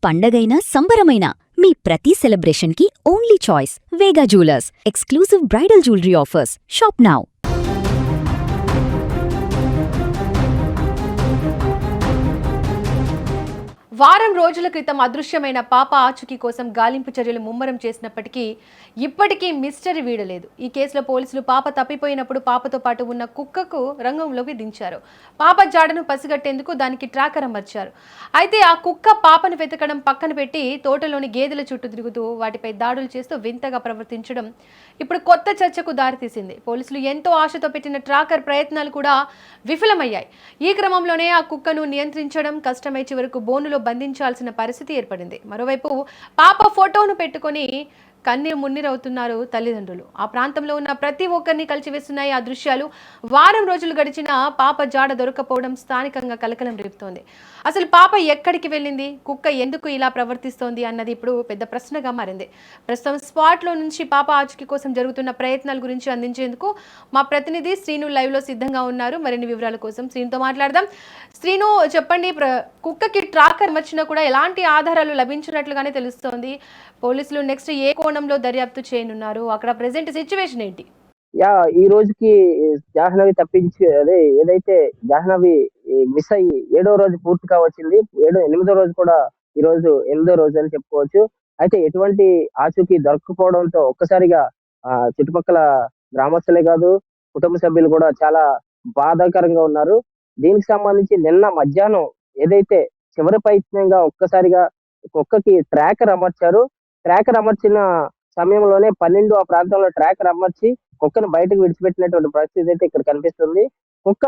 పండగైనా సంబరమైనా మీ ప్రతి సెలబ్రేషన్కి only choice Vega jewellers exclusive bridal jewellery offers. Shop now. వారం రోజుల క్రితం అదృశ్యమైన పాప ఆచూకీ కోసం గాలింపు చర్యలు ముమ్మరం చేసినప్పటికీ ఇప్పటికీ మిస్టరీ వీడలేదు. ఈ కేసులో పోలీసులు పాప తప్పిపోయినప్పుడు పాపతో పాటు ఉన్న కుక్కకు రంగంలోకి దించారు. పాప జాడను పసిగట్టేందుకు దానికి ట్రాకర్ అమర్చారు. అయితే ఆ కుక్క పాపను వెతకడం పక్కన పెట్టి తోటలోని గేదెల చుట్టూ తిరుగుతూ వాటిపై దాడులు చేస్తూ వింతగా ప్రవర్తించడం ఇప్పుడు కొత్త చర్చకు దారితీసింది. పోలీసులు ఎంతో ఆశతో పెట్టిన ట్రాకర్ ప్రయత్నాలు కూడా విఫలమయ్యాయి. ఈ క్రమంలోనే ఆ కుక్కను నియంత్రించడం కష్టమై చివరకు బోనులో బంధించాల్సిన పరిస్థితి ఏర్పడింది. మరోవైపు పాప ఫోటోను పెట్టుకొని కన్నీరు మున్నీరవుతున్నారు తల్లిదండ్రులు. ఆ ప్రాంతంలో ఉన్న ప్రతి ఒక్కరిని కలిచివేస్తున్నాయి ఆ దృశ్యాలు. వారం రోజులు గడిచిన పాప జాడ దొరకపోవడం స్థానికంగా కలకలం రేపుతోంది. అసలు పాప ఎక్కడికి వెళ్ళింది, కుక్క ఎందుకు ఇలా ప్రవర్తిస్తోంది అన్నది ఇప్పుడు పెద్ద ప్రశ్నగా మారింది. ప్రస్తుతం స్పాట్లో నుంచి పాప ఆచూకీ కోసం జరుగుతున్న ప్రయత్నాల గురించి అందించేందుకు మా ప్రతినిధి శ్రీను లైవ్లో సిద్ధంగా ఉన్నారు. మరిన్ని వివరాల కోసం శ్రీనుతో మాట్లాడదాం. శ్రీను, చెప్పండి, కుక్కకి ట్రాకర్ వచ్చినా కూడా ఎలాంటి ఆధారాలు లభించినట్లుగానే తెలుస్తోంది. పోలీసులు నెక్స్ట్ ఏ కోణంలో దర్యాప్తు చేయనున్నారు? అక్కడ ప్రెసెంట్ సిచ్యువేషన్ ఏంటి? ఈ రోజుకి జాహ్నవి తప్పించి ఏదైతే జాహ్నవి మిస్ అయ్యి 7వ రోజు పూర్తిగా వచ్చింది. 8వ రోజు కూడా ఈ రోజు 8వ రోజు అని చెప్పుకోవచ్చు. అయితే ఎటువంటి ఆచూకీ దొరకకపోవడంతో ఒక్కసారిగా చుట్టుపక్కల గ్రామస్తులే కాదు, కుటుంబ సభ్యులు కూడా చాలా బాధాకరంగా ఉన్నారు. దీనికి సంబంధించి నిన్న మధ్యాహ్నం ఏదైతే చివరి ప్రయత్నంగా ఒక్కసారిగా కుక్కకి ట్రాకర్ అమర్చారు. ట్రాకర్ అమర్చిన సమయంలోనే 12 ఆ ప్రాంతంలో ట్రాకర్ అమర్చి కుక్కను బయటకు విడిచిపెట్టినటువంటి పరిస్థితి అయితే ఇక్కడ కనిపిస్తుంది. కుక్క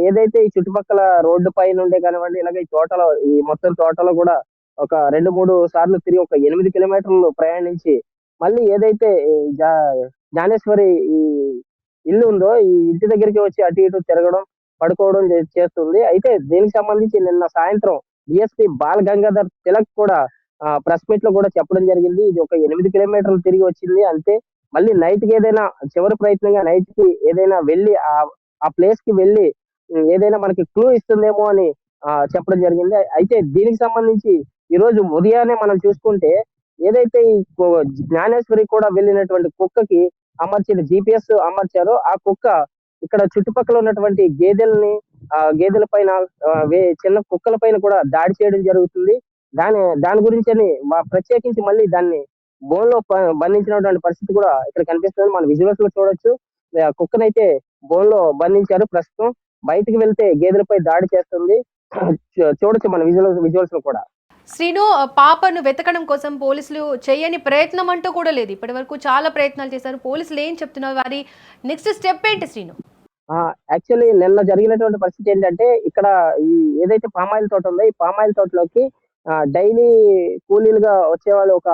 ఏదైతే ఈ చుట్టుపక్కల రోడ్డు పై నుండే కానివ్వండి, ఇలాగే ఈ తోటలో ఈ మొత్తం తోటలో కూడా ఒక 2-3 సార్లు తిరిగి ఒక 8 కిలోమీటర్లు ప్రయాణించి మళ్ళీ ఏదైతే జ్ఞానేశ్వరి ఈ ఇల్లు ఉందో ఈ ఇంటి దగ్గరికి వచ్చి అటు ఇటు తిరగడం, పడుకోవడం చేస్తుంది. అయితే దీనికి సంబంధించి నిన్న సాయంత్రం డిఎస్పీ బాల్ గంగాధర్ తిలక్ కూడా ప్రెస్ మీట్ లో కూడా చెప్పడం జరిగింది. ఇది ఒక 8 కిలోమీటర్లు తిరిగి వచ్చింది అంతే. మళ్ళీ నైట్ కి ఏదైనా చివరి ప్రయత్నంగా నైట్ కి ఏదైనా వెళ్ళి ఆ ప్లేస్ కి వెళ్ళి ఏదైనా మనకి క్లూ ఇస్తుందేమో అని చెప్పడం జరిగింది. అయితే దీనికి సంబంధించి ఈ రోజు ఉదయాన్నే మనం చూసుకుంటే ఏదైతే ఈ జ్ఞానేశ్వరి కూడా వెళ్ళినటువంటి కుక్కకి అమర్చిన జిపిఎస్ అమర్చారో ఆ కుక్క ఇక్కడ చుట్టుపక్కల ఉన్నటువంటి గేదెల పైన చిన్న కుక్కల పైన కూడా దాడి చేయడం జరుగుతుంది. దాని గురించి ప్రత్యేకించి మళ్ళీ దాన్ని బోన్లో బంధించినటువంటి పరిస్థితి కూడా ఇక్కడ కనిపిస్తుంది. మన విజువల్స్ లో చూడొచ్చు. కుక్కనైతే బోన్లో బంధించారు. ప్రస్తుతం బయటికి వెళ్తే గేదెలపై దాడి చేస్తుంది. చూడొచ్చు మన విజువల్స్ లో కూడా. శ్రీను, పాపను వెతకడం కోసం పోలీసులు చేయని ప్రయత్నం అంటూ కూడా లేదు. ఇప్పటి వరకు చాలా ప్రయత్నాలు చేశారు. పోలీసులు ఏం చెప్తున్నారు? వారి నెక్స్ట్ స్టెప్ ఏంటి శ్రీను? యాక్చువల్లీ నిన్న జరిగినటువంటి పరిస్థితి ఏంటంటే ఇక్కడ ఈ ఏదైతే పామాయిల్ తోట ఉందో ఈ పామాయిల్ తోటలోకి డైలీ కూలీలుగా వచ్చేవాళ్ళు ఒక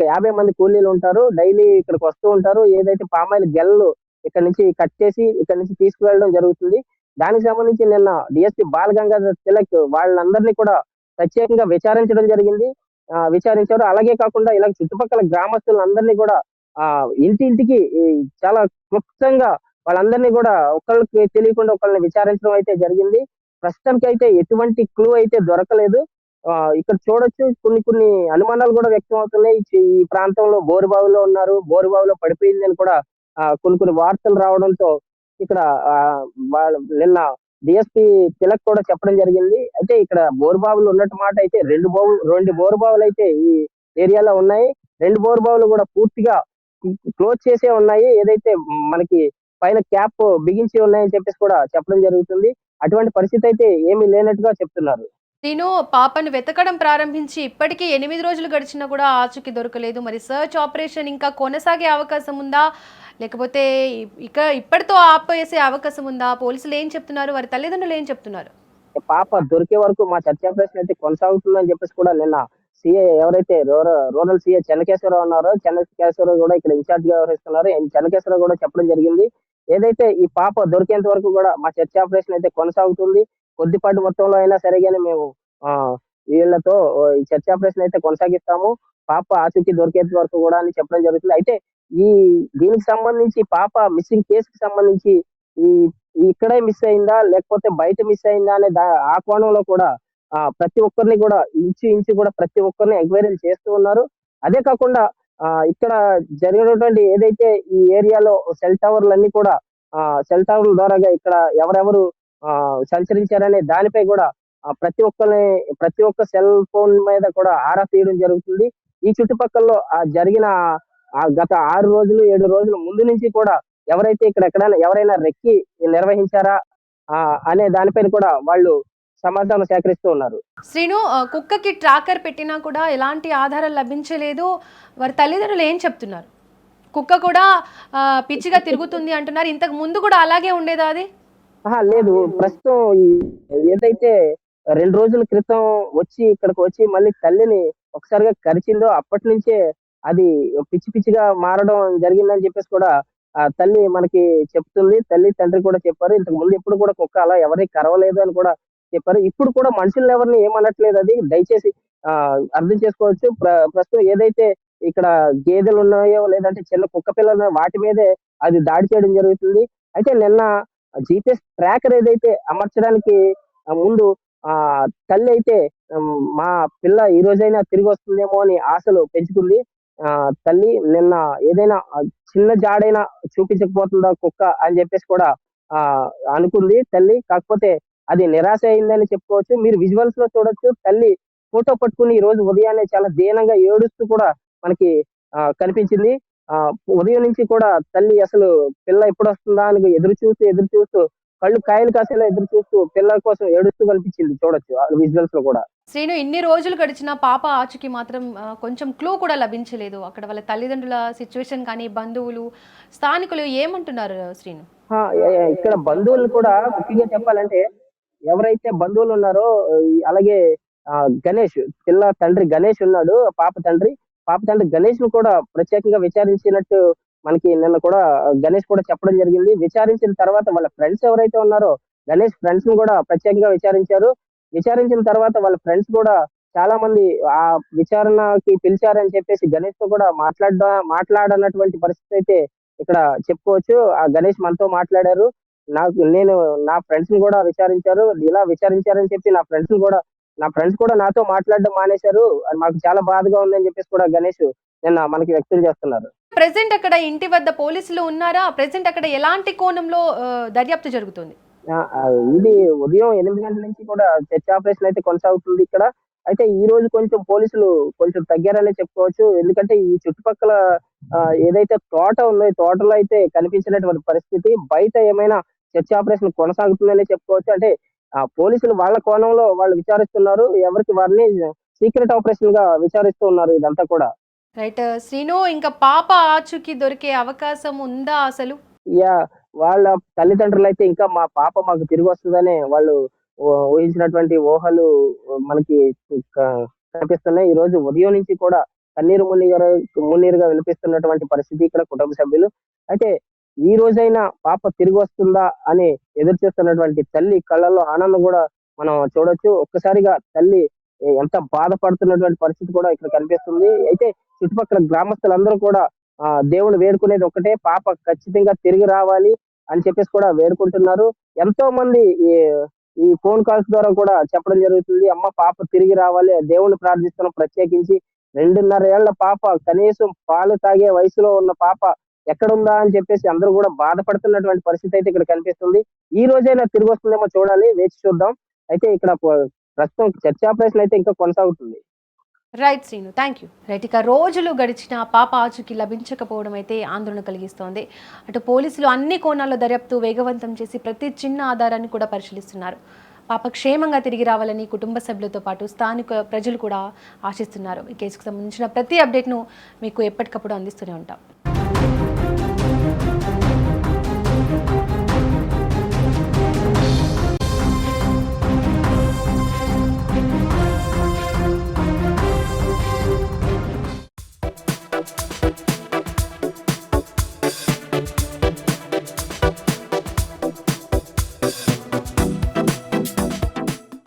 50 మంది కూలీలు ఉంటారు. డైలీ ఇక్కడికి వస్తూ ఉంటారు. ఏదైతే పామాయిల్ గెలలు ఇక్కడ నుంచి కట్ చేసి ఇక్కడ నుంచి తీసుకువెళ్ళడం జరుగుతుంది. దానికి సంబంధించి నిన్న డిఎస్పీ బాల్ గంగాధర్ తిలక్ వాళ్ళందరినీ కూడా ప్రత్యేకంగా విచారించడం జరిగింది. విచారించారు. అలాగే కాకుండా ఇలా చుట్టుపక్కల గ్రామస్తులందరినీ కూడా ఇంటింటికి చాలా క్లుప్తంగా వాళ్ళందరినీ కూడా ఒకళ్ళకి తెలియకుండా ఒకళ్ళని విచారించడం అయితే జరిగింది. ప్రస్తుతానికి అయితే ఎటువంటి క్లూ అయితే దొరకలేదు. ఇక్కడ చూడొచ్చు కొన్ని అనుమానాలు కూడా వ్యక్తం అవుతున్నాయి. ఈ ప్రాంతంలో బోరుబావిలో ఉన్నారు, బోరుబావిలో పడిపోయింది అని కూడా కొన్ని వార్తలు రావడంతో ఇక్కడ నిన్న డిఎస్పీ తిలక్ కూడా చెప్పడం జరిగింది. అయితే ఇక్కడ బోరుబావులు ఉన్నట్టు మాట అయితే 2 బోరుబావులు అయితే ఈ ఏరియాలో ఉన్నాయి. 2 బోరుబావులు కూడా పూర్తిగా క్లోజ్ చేసే ఉన్నాయి. ఏదైతే మనకి పైన క్యాప్ బిగించి ఉన్నాయని చెప్పేసి కూడా చెప్పడం జరుగుతుంది. అటువంటి పరిస్థితి అయితే ఏమీ లేనట్టుగా చెప్తున్నారు. నేను పాపను వెతకడం ప్రారంభించి ఇప్పటికీ 8 రోజులు గడిచినా కూడా ఆచూకీ దొరకలేదు. మరి సర్చ్ ఆపరేషన్ ఇంకా కొనసాగే అవకాశం ఉందా, లేకపోతే ఇప్పటితో ఆపేసే అవకాశం ఉందా? పోలీసులు ఏం చెప్తున్నారు? వారి తల్లిదండ్రులు ఏం చెప్తున్నారు? పాప దొరికే వరకు మా చర్చ ఆపరేషన్ అయితే కొనసాగుతుందని చెప్పేసి కూడా నిన్న సిఐ ఎవరైతే రూరల్ సిఐ చెన్నకేశ్వరరావు ఉన్నారో, చెన్నకేశ్వరరావు కూడా ఇక్కడ ఇన్ఛార్జ్ గా వ్యవహరిస్తున్నారు. చెన్నకేశ్వరరావు కూడా చెప్పడం జరిగింది. ఏదైతే ఈ పాప దొరికేంత వరకు కూడా మా చర్చ ఆపరేషన్ అయితే కొనసాగుతుంది. కొద్దిపాటి మొత్తంలో అయినా సరే కానీ మేము వీళ్ళతో ఈ చర్చ ఆపరేషన్ అయితే కొనసాగిస్తాము. పాప ఆచూకీ దొరికేంత వరకు కూడా అని చెప్పడం జరుగుతుంది. అయితే దీనికి సంబంధించి పాప మిస్సింగ్ కేసుకి సంబంధించి ఈ ఇక్కడే మిస్ అయిందా లేకపోతే బయట మిస్ అయిందా అనే ఆ కోణంలో కూడా ప్రతి ఒక్కరిని కూడా ఇంచు కూడా ప్రతి ఒక్కరిని ఎంక్వైరీలు చేస్తూ ఉన్నారు. అదే కాకుండా ఇక్కడ జరిగినటువంటి ఏదైతే ఈ ఏరియాలో సెల్ టవర్లన్నీ కూడా సెల్ టవర్ల ద్వారాగా ఇక్కడ ఎవరెవరు సంచరించారనే దానిపై కూడా ప్రతి ఒక్క సెల్ ఫోన్ మీద కూడా ఆరా తీయడం జరుగుతుంది. ఈ చుట్టుపక్కల్లో జరిగిన గత 6 రోజులు, 7 రోజుల ముందు నుంచి కూడా ఎవరైతే ఇక్కడ ఎక్కడైనా ఎవరైనా రెక్కి నిర్వహించారా అనే దానిపైన కూడా వాళ్ళు సమాచారం సేకరిస్తూ ఉన్నారు. శ్రీను, కుక్కకి ట్రాకర్ పెట్టినా కూడా ఎలాంటి ఆధారాలు లభించలేదు. వారి తల్లిదండ్రులు ఏం చెప్తున్నారు? కుక్క కూడా పిచ్చిగా తిరుగుతుంది అంటున్నారు. ఇంతకు ముందు కూడా అలాగే ఉండేదా అది? లేదు. ప్రస్తుతం ఏదైతే 2 రోజుల క్రితం ఇక్కడికి వచ్చి మళ్ళీ తల్లిని ఒకసారిగా కరిచిందో అప్పటి నుంచే అది పిచ్చిగా మారడం జరిగిందని చెప్పేసి కూడా తల్లి మనకి చెప్తుంది. తల్లి, తండ్రి కూడా చెప్పారు. ఇంతకు ముందు ఎప్పుడు కూడా కుక్క అలా ఎవరిని కరవలేదు అని కూడా చెప్పారు. ఇప్పుడు కూడా మనుషుల్ని ఎవరిని ఏమనట్లేదు. అది దయచేసి అర్థం చేసుకోవచ్చు. ప్రస్తుతం ఏదైతే ఇక్కడ గేదెలు ఉన్నాయో లేదంటే చిన్న కుక్క పిల్లలు ఉన్నాయో వాటి మీదే అది దాడి చేయడం జరుగుతుంది. అయితే నిన్న జీపీఎస్ ట్రాకర్ ఏదైతే అమర్చడానికి ముందు తల్లి అయితే మా పిల్ల ఈ రోజైనా తిరిగి వస్తుందేమో అని ఆశలు పెంచుకుంది. తల్లి నిన్న ఏదైనా చిన్న జాడైనా చూపించకపోతుందా కుక్క అని చెప్పేసి కూడా అనుకుంది తల్లి. కాకపోతే అది నిరాశ అయిందని చెప్పుకోవచ్చు. మీరు విజువల్స్ లో చూడొచ్చు. తల్లి ఫోటో పట్టుకుని ఈ రోజు ఉదయాన్నే చాలా దీనంగా ఏడుస్తూ కూడా మనకి కనిపించింది. ఉదయం నుంచి కూడా తల్లి అసలు పిల్ల ఎప్పుడు వస్తుందా అని ఎదురు చూస్తూ కళ్ళు కాయలు కాసేలా ఎదురు చూస్తూ పిల్లల కోసం ఏడుస్తూ కనిపించింది. చూడొచ్చు విజువల్స్ లో కూడా. శ్రీను, ఇన్ని రోజులు గడిచిన పాప ఆచూకీ మాత్రం కొంచెం క్లూ కూడా లభించలేదు. అక్కడ వాళ్ళ తల్లిదండ్రుల సిచ్యువేషన్ కానీ, బంధువులు, స్థానికులు ఏమంటున్నారు శ్రీను? ఇక్కడ బంధువులు కూడా ముఖ్యంగా చెప్పాలంటే ఎవరైతే బంధువులు ఉన్నారో అలాగే గణేష్ పిల్ల తండ్రి గణేష్ ఉన్నాడు. పాప తండ్రి గణేష్ ను కూడా ప్రత్యేకంగా విచారించినట్టు మనకి నిన్న కూడా గణేష్ కూడా చెప్పడం జరిగింది. విచారించిన తర్వాత వాళ్ళ ఫ్రెండ్స్ ఎవరైతే ఉన్నారో గణేష్ ఫ్రెండ్స్ ను కూడా ప్రత్యేకంగా విచారించారు. విచారించిన తర్వాత వాళ్ళ ఫ్రెండ్స్ కూడా చాలా మంది ఆ విచారణకి పిలిచారని చెప్పేసి గణేష్ తో కూడా మాట్లాడనటువంటి పరిస్థితి అయితే ఇక్కడ చెప్పుకోవచ్చు. ఆ గణేష్ మనతో మాట్లాడారు. నా ఫ్రెండ్స్ ని కూడా విచారించారు. ఇలా విచారించారని చెప్పి నా ఫ్రెండ్స్ కూడా నాతో మాట్లాడడం మానేశారు. అది మాకు చాలా బాధగా ఉందని చెప్పేసి కూడా గణేష్ నిన్న మనకి వ్యక్తం చేస్తున్నారు. ప్రెసెంట్ అక్కడ ఇంటి వద్ద పోలీసులు ఉన్నారా? ప్రెసెంట్ అక్కడ ఎలాంటి కోణంలో దర్యాప్తు జరుగుతుంది? ఇది ఉదయం 8 గంటల నుంచి కూడా సెర్చ్ ఆపరేషన్ అయితే కొనసాగుతుంది ఇక్కడ. అయితే ఈ రోజు కొంచెం పోలీసులు కొంచెం తగ్గారనే చెప్పుకోవచ్చు. ఎందుకంటే ఈ చుట్టుపక్కల ఏదైతే తోట ఉందో ఈ తోటలో అయితే కనిపించినటువంటి పరిస్థితి. బయట ఏమైనా సెర్చ్ ఆపరేషన్ కొనసాగుతుందనే చెప్పుకోవచ్చు. అంటే పోలీసులు వాళ్ళ కోణంలో వాళ్ళు విచారిస్తున్నారు. వారిని సీక్రెట్ ఆపరేషన్ గా విచారిస్తూ ఉన్నారు ఇదంతా కూడా. రైట్ శ్రీను, ఇంకా పాప ఆచూకీ దొరికే అవకాశం ఉందా అసలు? వాళ్ళ తల్లిదండ్రులు అయితే ఇంకా మా పాప మాకు తిరిగి వస్తుందనే వాళ్ళు ఊహించినటువంటి ఊహలు మనకి కనిపిస్తున్నాయి. ఈ రోజు ఉదయం నుంచి కూడా కన్నీరు మున్నీరుగా వినిపిస్తున్నటువంటి పరిస్థితి ఇక్కడ కుటుంబ సభ్యులు. అయితే ఈ రోజైనా పాప తిరిగి వస్తుందా అని ఎదురు చూస్తున్నటువంటి తల్లి కళ్ళల్లో ఆనందం కూడా మనం చూడొచ్చు. ఒక్కసారిగా తల్లి ఎంత బాధపడుతున్నటువంటి పరిస్థితి కూడా ఇక్కడ కనిపిస్తుంది. అయితే చుట్టుపక్కల గ్రామస్తులందరూ కూడా దేవుడు వేడుకునేది ఒకటే, పాప ఖచ్చితంగా తిరిగి రావాలి అని చెప్పేసి కూడా వేడుకుంటున్నారు. ఎంతో మంది ఈ ఫోన్ కాల్స్ ద్వారా కూడా చెప్పడం జరుగుతుంది. అమ్మ పాప తిరిగి రావాలి, దేవుణ్ణి ప్రార్థిస్తున్నాం. ప్రత్యేకించి 2.5 ఏళ్ల పాప, కనీసం పాలు తాగే వయసులో ఉన్న పాప ఎక్కడుందా అని చెప్పేసి అందరూ కూడా బాధపడుతున్నటువంటి పరిస్థితి అయితే ఇక్కడ కనిపిస్తుంది. ఈ రోజైనా తిరిగి వస్తుందేమో చూడాలి, వేచి చూద్దాం. అయితే ఇక్కడ ప్రస్తుతం చర్చ ఆపరేషన్ అయితే ఇంకా కొనసాగుతుంది. Right Srinu, thank you. Right, ఇక రోజులు గడిచిన పాప ఆచూకీ లభించకపోవడం అయితే ఆందోళన కలిగిస్తోంది. అటు పోలీసులు అన్ని కోణాల్లో దర్యాప్తు వేగవంతం చేసి ప్రతి చిన్న ఆధారాన్ని కూడా పరిశీలిస్తున్నారు. పాప క్షేమంగా తిరిగి రావాలని కుటుంబ సభ్యులతో పాటు స్థానిక ప్రజలు కూడా ఆశిస్తున్నారు. ఈ కేసుకు సంబంధించిన ప్రతి అప్డేట్ను మీకు ఎప్పటికప్పుడు అందిస్తూనే ఉంటాం.